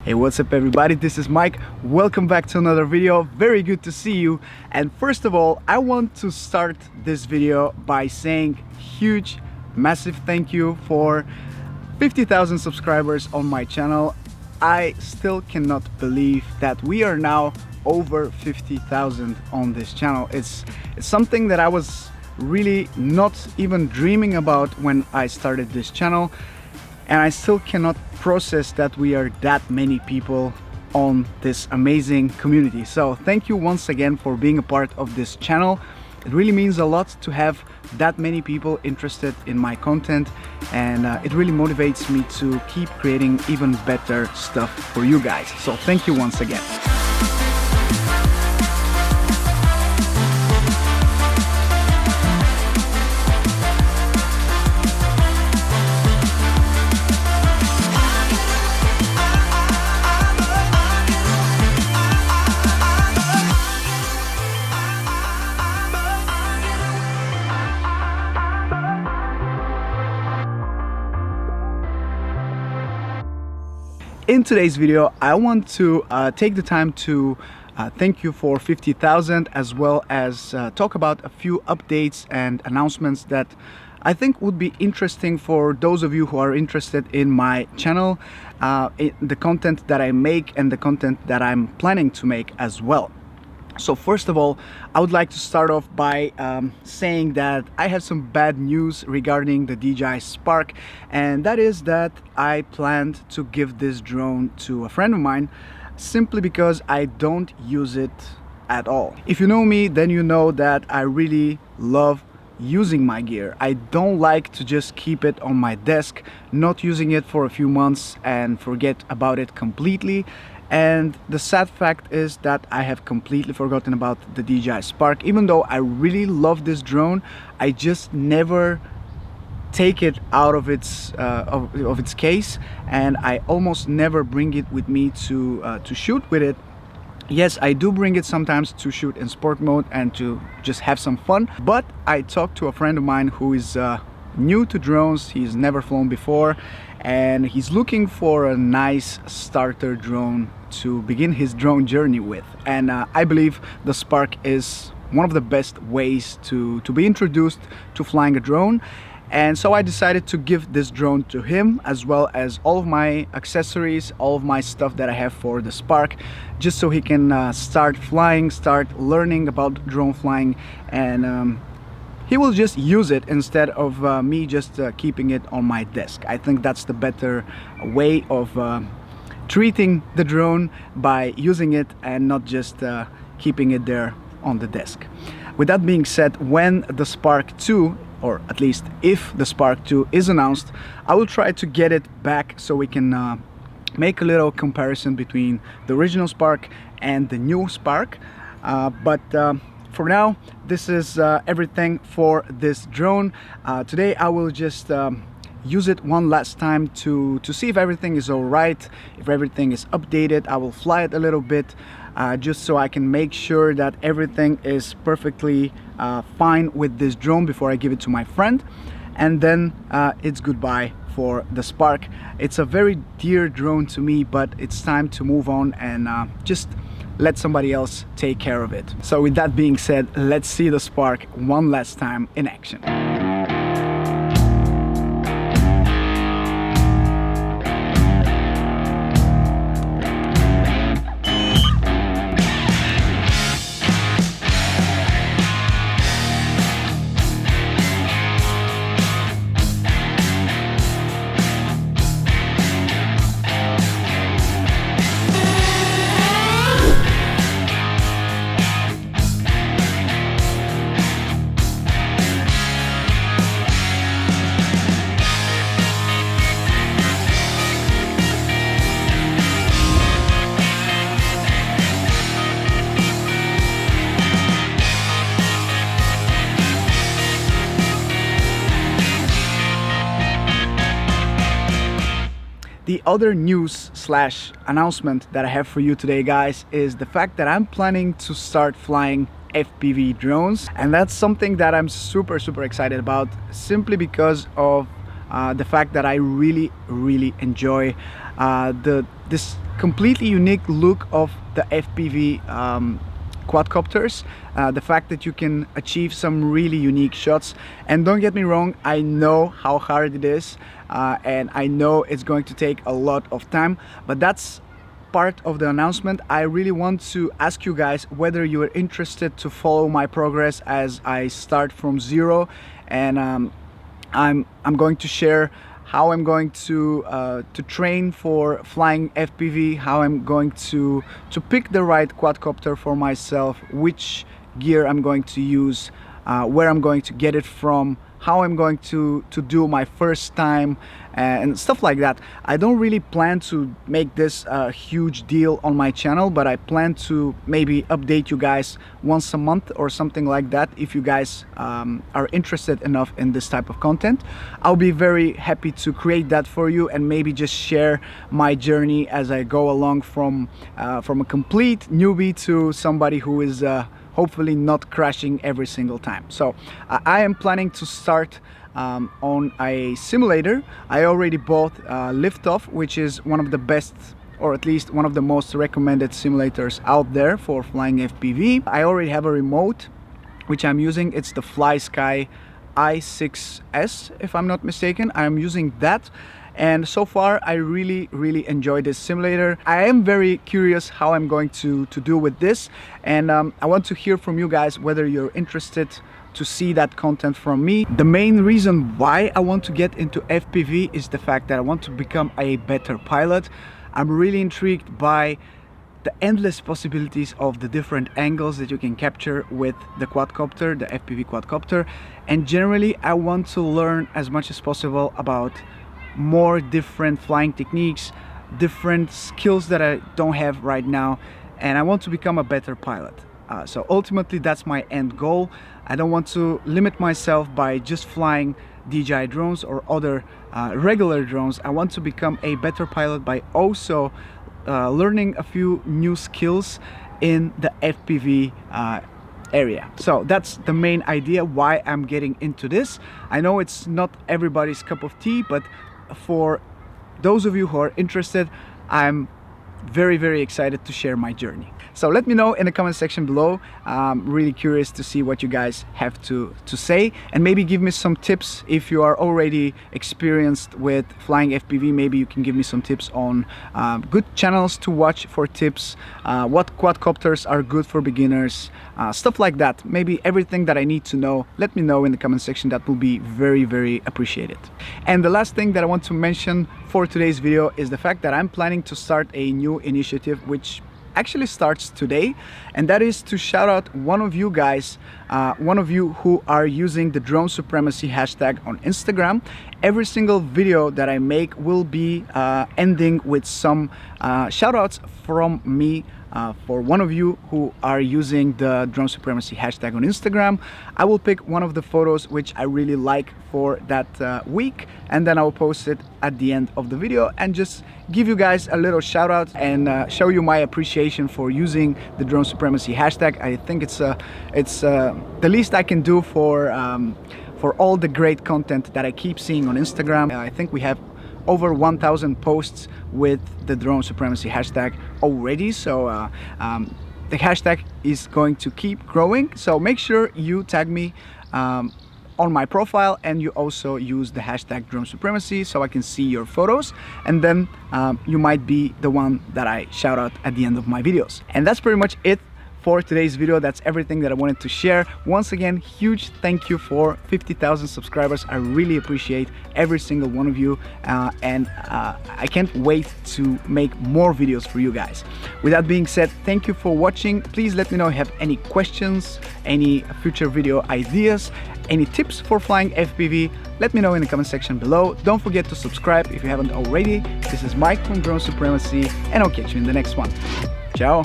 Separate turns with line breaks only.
Hey, what's up everybody, this is Mike. Welcome back to another video. Very good to see you. And first of all, I want to start this video by saying huge, massive thank you for 50,000 subscribers on my channel. I still cannot believe that we are now over 50,000 on this channel. It's something that I was really not even dreaming about when I started this channel. And I still cannot process that we are that many people on this amazing community. So thank you once again for being a part of this channel. It really means a lot to have that many people interested in my content, and it really motivates me to keep creating even better stuff for you guys. So thank you once again. In today's video, I want to take the time to thank you for 50,000, as well as talk about a few updates and announcements that I think would be interesting for those of you who are interested in my channel, the content that I make and the content that I'm planning to make as well. So first of all, I would like to start off by saying that I have some bad news regarding the DJI Spark, and that is that I planned to give this drone to a friend of mine simply because I don't use it at all. If you know me, then you know that I really love using my gear. I don't like to just keep it on my desk, not using it for a few months and forget about it completely. And the sad fact is that I have completely forgotten about the DJI Spark. Even though I really love this drone, I just never take it out of its case, and I almost never bring it with me to shoot with it. Yes, I do bring it sometimes to shoot in sport mode and to just have some fun, but I talked to a friend of mine who is new to drones. He's never flown before, and he's looking for a nice starter drone to begin his drone journey with. And I believe the Spark is one of the best ways to be introduced to flying a drone. And so I decided to give this drone to him, as well as all of my accessories, all of my stuff that I have for the Spark, just so he can start flying, start learning about drone flying, and he will just use it instead of me just keeping it on my desk. I think that's the better way of treating the drone, by using it and not just keeping it there on the desk. With that being said, when the Spark 2, or at least if the Spark 2 is announced, I will try to get it back so we can make a little comparison between the original Spark and the new Spark. For now, this is everything for this drone. Today I will just use it one last time to see if everything is all right, if everything is updated. I will fly it a little bit just so I can make sure that everything is perfectly fine with this drone before I give it to my friend. And then it's goodbye for the Spark. It's a very dear drone to me, but it's time to move on and just let somebody else take care of it. So with that being said, let's see the Spark one last time in action. The other news slash announcement that I have for you today, guys, is the fact that I'm planning to start flying FPV drones, and that's something that I'm super excited about, simply because of the fact that I really enjoy this completely unique look of the FPV quadcopters, the fact that you can achieve some really unique shots. And don't get me wrong, I know how hard it is, and I know it's going to take a lot of time, but that's part of the announcement. I really want to ask you guys whether you are interested to follow my progress as I start from zero, and I'm going to share how I'm going to train for flying FPV, how I'm going to pick the right quadcopter for myself, which gear I'm going to use, where I'm going to get it from, how I'm going to do my first time, and stuff like that. I don't really plan to make this a huge deal on my channel, but I plan to maybe update you guys once a month or something like that. If you guys are interested enough in this type of content, I'll be very happy to create that for you and maybe just share my journey as I go along from a complete newbie to somebody who is hopefully not crashing every single time. So I am planning to start on a simulator. I already bought Liftoff, which is one of the best, or at least one of the most recommended simulators out there for flying FPV. I already have a remote which I'm using. It's the FlySky i6S, if I'm not mistaken. I'm using that, and so far I really enjoy this simulator. I am very curious how I'm going to do with this, and I want to hear from you guys whether you're interested to see that content from me. The main reason why I want to get into FPV is the fact that I want to become a better pilot. I'm really intrigued by the endless possibilities of the different angles that you can capture with the quadcopter, the FPV quadcopter, and generally I want to learn as much as possible about more different flying techniques, different skills that I don't have right now, and I want to become a better pilot. So ultimately that's my end goal. I don't want to limit myself by just flying DJI drones or other regular drones. I want to become a better pilot by also learning a few new skills in the FPV area. So that's the main idea why I'm getting into this. I know it's not everybody's cup of tea, but for those of you who are interested, I'm very excited to share my journey. So let me know in the comment section below. I'm really curious to see what you guys have to say, and maybe give me some tips. If you are already experienced with flying FPV, maybe you can give me some tips on good channels to watch for tips, what quadcopters are good for beginners, stuff like that. Maybe everything that I need to know, let me know in the comment section. That will be very appreciated. And the last thing that I want to mention for today's video is the fact that I'm planning to start a new initiative which actually starts today, and that is to shout out one of you guys, one of you who are using the drone supremacy hashtag on Instagram. Every single video that I make will be ending with some shout outs from me. For one of you who are using the drone supremacy hashtag on Instagram, I will pick one of the photos which I really like for that week, and then I will post it at the end of the video and just give you guys a little shout out and show you my appreciation for using the drone supremacy hashtag. I think it's the least I can do for all the great content that I keep seeing on Instagram. I think we have over 1,000 posts with the drone supremacy hashtag already, so the hashtag is going to keep growing. So make sure you tag me on my profile, and you also use the hashtag drone supremacy so I can see your photos, and then you might be the one that I shout out at the end of my videos. And that's pretty much it for today's video. That's everything that I wanted to share. Once again, huge thank you for 50,000 subscribers. I really appreciate every single one of you, and I can't wait to make more videos for you guys. With that being said, thank you for watching. Please let me know if you have any questions, any future video ideas, any tips for flying FPV. Let me know in the comment section below. Don't forget to subscribe if you haven't already. This is Mike from Drone Supremacy, and I'll catch you in the next one. Ciao.